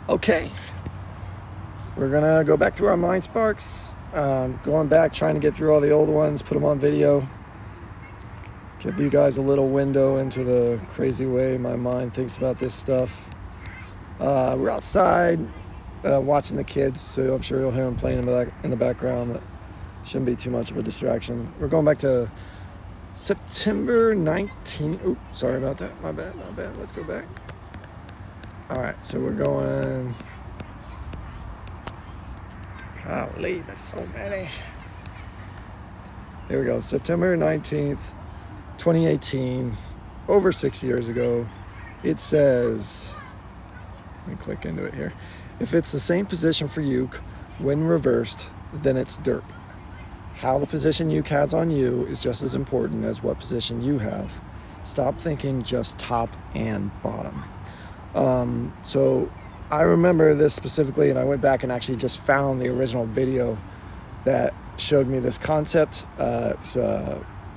Okay, we're gonna go back through our Mindsparks. Going back, trying to get through all the old ones, put them on video. Give you guys a little window into the crazy way my mind thinks about this stuff. We're outside watching the kids, so I'm sure you'll hear them playing in the background. But shouldn't be too much of a distraction. We're going back to September 19th. Oops, sorry about that. My bad. Let's go back. All right, so we're going. Golly, that's so many. Here we go. September 19th, 2018, over 6 years ago. It says, let me click into it here. If it's the same position for Uke when reversed, then it's derp. How the position Uke has on you is just as important as what position you have. Stop thinking just top and bottom. So I remember this specifically, and I went back and actually just found the original video that showed me this concept. It's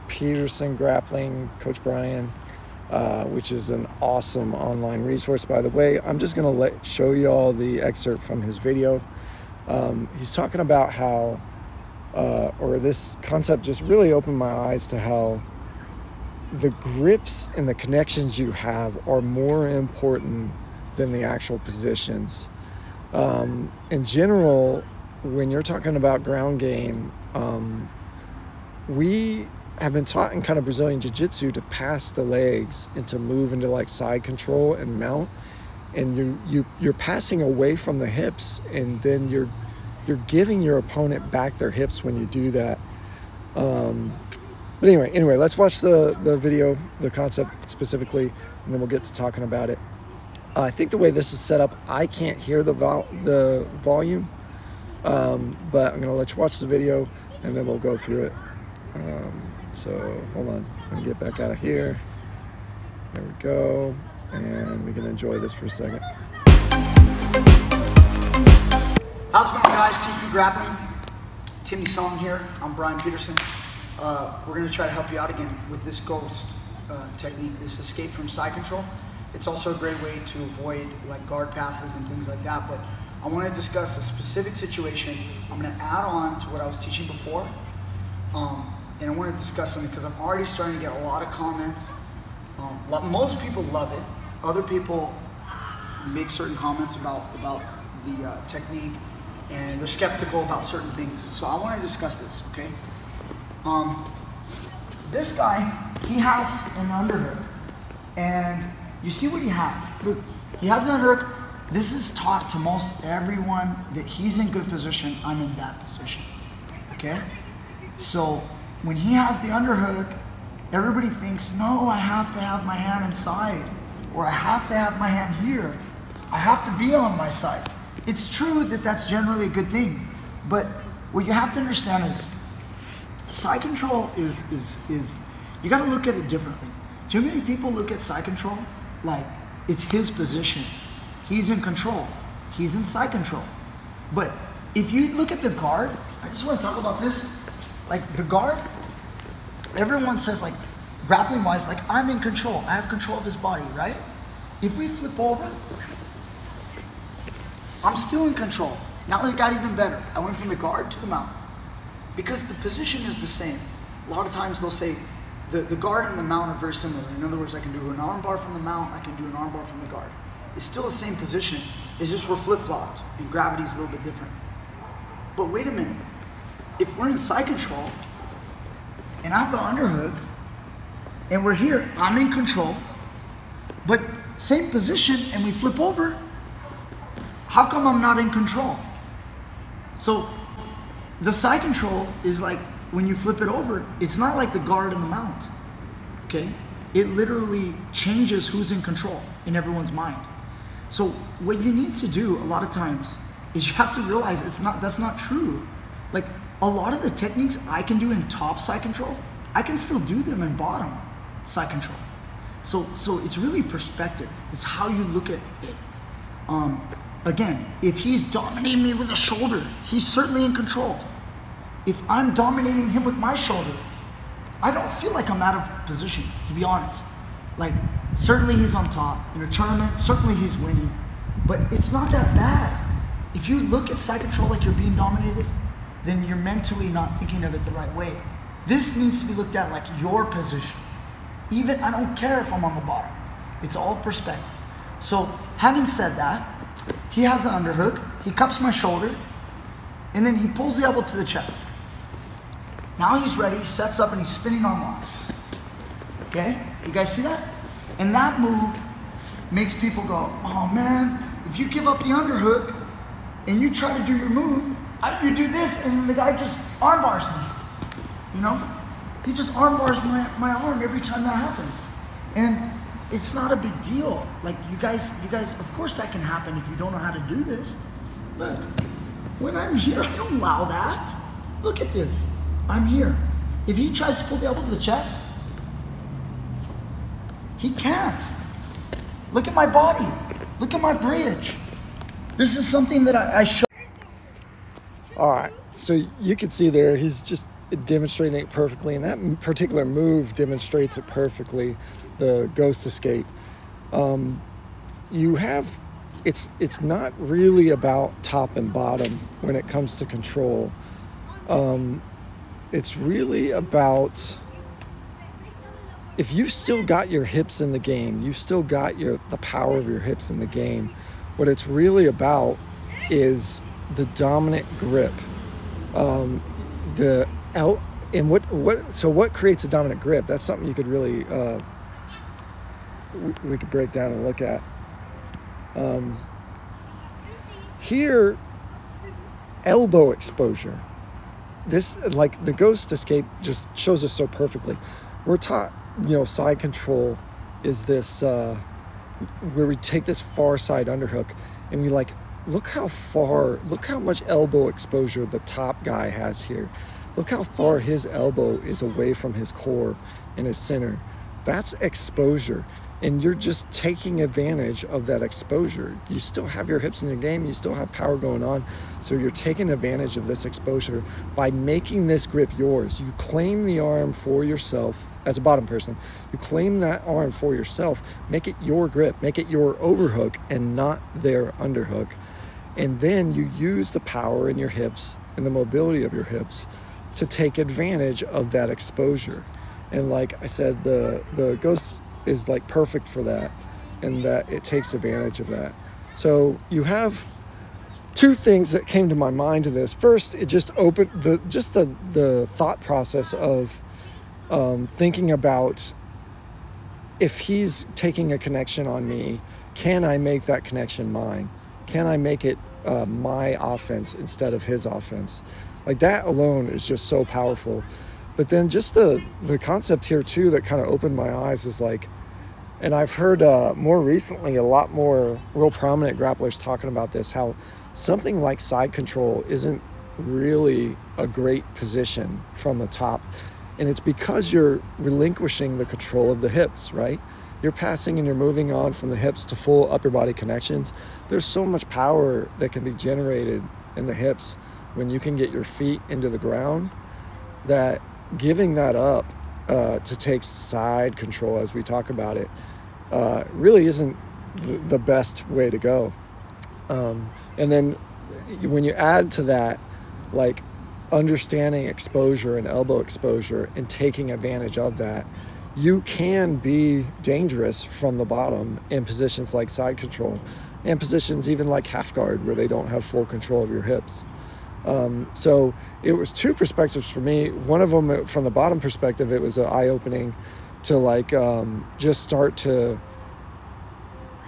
Peterson Grappling, Coach Brian, which is an awesome online resource, by the way. I'm just gonna show you all the excerpt from his video. He's talking about how, or this concept just really opened my eyes to how the grips and the connections you have are more important than the actual positions. In general, when you're talking about ground game, we have been taught in kind of Brazilian Jiu-Jitsu to pass the legs and to move into like side control and mount, and you're passing away from the hips, and then you're giving your opponent back their hips when you do that. But anyway, let's watch the video, the concept specifically, and then we'll get to talking about it. I think the way this is set up, I can't hear the volume, but I'm gonna let you watch the video, and then we'll go through it. So hold on, I'm gonna get back out of here. There we go, and we can enjoy this for a second. How's it going, guys? TP Grappling, Timmy Song here. I'm Brian Peterson. We're going to try to help you out again with this ghost technique, this escape from side control. It's also a great way to avoid like guard passes and things like that, but I want to discuss a specific situation. I'm going to add on to what I was teaching before, and I want to discuss something because I'm already starting to get a lot of comments. Most people love it. Other people make certain comments about the technique, and they're skeptical about certain things. So I want to discuss this, okay? This guy, he has an underhook, and you see what he has. Look, he has an underhook. This is taught to most everyone that he's in good position, I'm in bad position, okay? So when he has the underhook, everybody thinks, no, I have to have my hand inside, or I have to have my hand here. I have to be on my side. It's true that that's generally a good thing, but what you have to understand is side control is you got to look at it differently. Too many people look at side control like it's his position. He's in control. He's in side control. But if you look at the guard, I just want to talk about this. Like the guard, everyone says like grappling wise, like I'm in control. I have control of his body, right? If we flip over, I'm still in control. Now it got even better. I went from the guard to the mount because the position is the same. A lot of times they'll say the guard and the mount are very similar. In other words, I can do an arm bar from the mount, I can do an arm bar from the guard. It's still the same position. It's just we're flip-flopped and gravity's a little bit different. But wait a minute. If we're in side control and I have the underhook and we're here, I'm in control, but same position and we flip over, how come I'm not in control? So the side control is like when you flip it over, it's not like the guard and the mount, okay? It literally changes who's in control in everyone's mind. So what you need to do a lot of times is you have to realize that's not true. Like a lot of the techniques I can do in top side control, I can still do them in bottom side control. So it's really perspective. It's how you look at it. Again, if he's dominating me with a shoulder, he's certainly in control. If I'm dominating him with my shoulder, I don't feel like I'm out of position, to be honest. Like, certainly he's on top. In a tournament, certainly he's winning. But it's not that bad. If you look at side control like you're being dominated, then you're mentally not thinking of it the right way. This needs to be looked at like your position. Even, I don't care if I'm on the bottom. It's all perspective. So having said that, he has the underhook, he cups my shoulder, and then he pulls the elbow to the chest. Now he's ready, he sets up and he's spinning arm locks. Okay, you guys see that? And that move makes people go, oh man, if you give up the underhook and you try to do your move, you do this and the guy just arm bars me. You know? He just arm bars my arm every time that happens. And it's not a big deal. Like you guys, of course that can happen if you don't know how to do this. Look, when I'm here, I don't allow that. Look at this, I'm here. If he tries to pull the elbow to the chest, he can't. Look at my body, look at my bridge. This is something that I show. All right, so you can see there, he's just demonstrating it perfectly, and that particular move demonstrates it perfectly, the ghost escape. It's not really about top and bottom when it comes to control. It's really about, if you still got your hips in the game, you still got the power of your hips in the game, what it's really about is the dominant grip. So what creates a dominant grip? That's something you could really we could break down and look at. Here, elbow exposure. This, like the ghost escape, just shows us so perfectly. We're taught, side control is this where we take this far side underhook and we look how much elbow exposure the top guy has here. Look how far his elbow is away from his core and his center. That's exposure. And you're just taking advantage of that exposure. You still have your hips in the game, you still have power going on. So you're taking advantage of this exposure by making this grip yours. You claim the arm for yourself as a bottom person. You claim that arm for yourself, make it your grip, make it your overhook and not their underhook. And then you use the power in your hips and the mobility of your hips to take advantage of that exposure. And like I said, the ghost is like perfect for that, and that it takes advantage of that. So you have two things that came to my mind to this. First, it just opened the thought process of thinking about, if he's taking a connection on me, can I make that connection mine? Can I make it my offense instead of his offense? Like that alone is just so powerful. But then just the concept here too that kind of opened my eyes is like, and I've heard more recently a lot more real prominent grapplers talking about this, how something like side control isn't really a great position from the top. And it's because you're relinquishing the control of the hips, right? You're passing and you're moving on from the hips to full upper body connections. There's so much power that can be generated in the hips when you can get your feet into the ground, that giving that up to take side control, as we talk about it, really isn't the best way to go. And then when you add to that, like understanding exposure and elbow exposure and taking advantage of that, you can be dangerous from the bottom in positions like side control and positions even like half guard where they don't have full control of your hips. So it was two perspectives for me. One of them, from the bottom perspective, it was eye-opening to like just start to,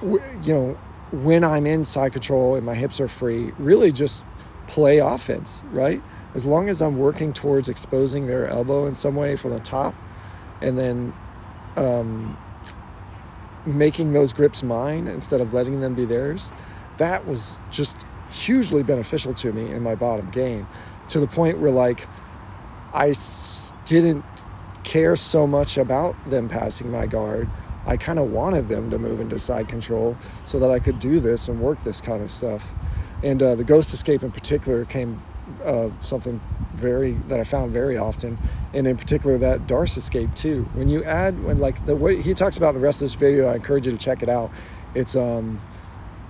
when I'm in side control and my hips are free, really just play offense, right? As long as I'm working towards exposing their elbow in some way from the top, and then making those grips mine instead of letting them be theirs, that was just hugely beneficial to me in my bottom game, to the point where like I didn't care so much about them passing my guard. I kind of wanted them to move into side control so that I could do this and work this kind of stuff. And the ghost escape in particular came something that I found very often, and in particular that Darce escape too. When you add, when like the way he talks about in the rest of this video, I encourage you to check it out. It's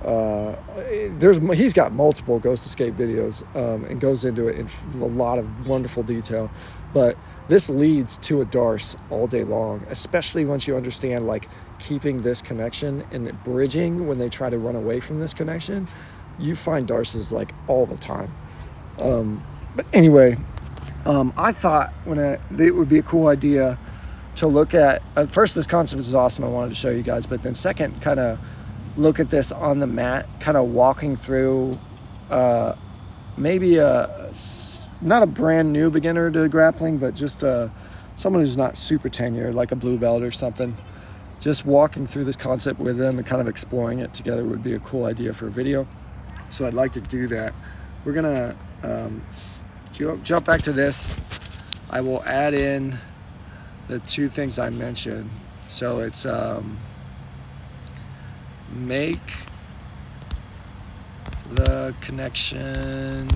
He's got multiple Ghost Escape videos and goes into it in a lot of wonderful detail. But this leads to a Darce all day long, especially once you understand like keeping this connection and bridging when they try to run away from this connection. You find Darces like all the time. But anyway, I thought it would be a cool idea to look at, first, this concept is awesome, I wanted to show you guys, but then second, kind of look at this on the mat, kind of walking through maybe not a brand new beginner to grappling, but just someone who's not super tenured, like a blue belt or something. Just walking through this concept with them and kind of exploring it together would be a cool idea for a video. So I'd like to do that. We're gonna jump back to this. I will add in the two things I mentioned. So it's make the connection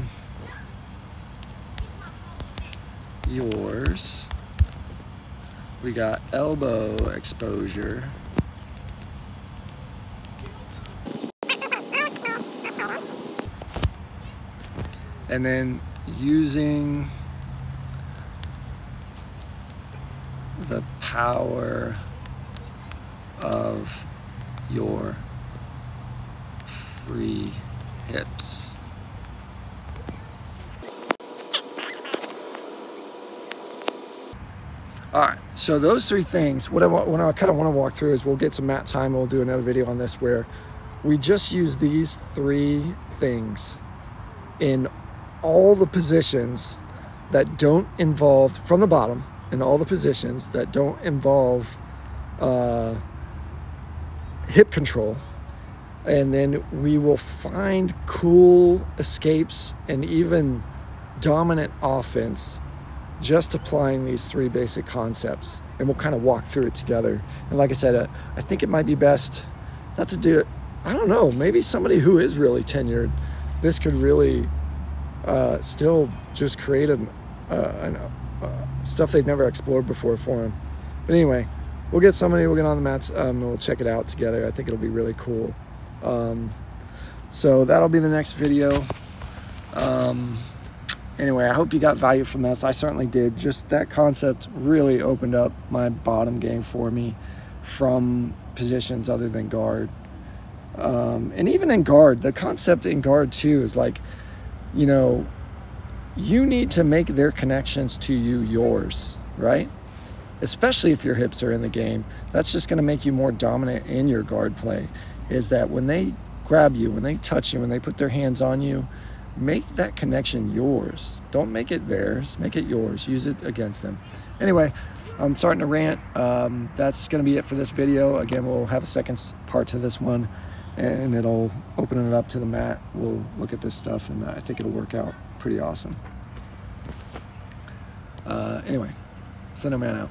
yours. We got elbow exposure. And then using the power of your free hips. All right, so those three things, what I kind of want to walk through is we'll get some mat time and we'll do another video on this where we just use these three things in all the positions that don't involve, from the bottom, in all the positions that don't involve hip control. And then we will find cool escapes and even dominant offense just applying these three basic concepts, and we'll kind of walk through it together. And like I said, I think it might be best not to do it, I don't know, maybe somebody who is really tenured, this could really still just create stuff they've never explored before for them. But anyway, we'll get on the mats, and we'll check it out together. I think it'll be really cool. So that'll be the next video. Anyway, I hope you got value from this. I certainly did. Just that concept really opened up my bottom game for me from positions other than guard. And even in guard, the concept in guard too is like, you know, you need to make their connections to you yours, right? Especially if your hips are in the game. That's just going to make you more dominant in your guard play, is that when they grab you, when they touch you, when they put their hands on you, make that connection yours. Don't make it theirs, make it yours. Use it against them. Anyway, I'm starting to rant. That's going to be it for this video. Again, we'll have a second part to this one, and it'll open it up to the mat. We'll look at this stuff, and I think it'll work out pretty awesome. Anyway, Slender Man out.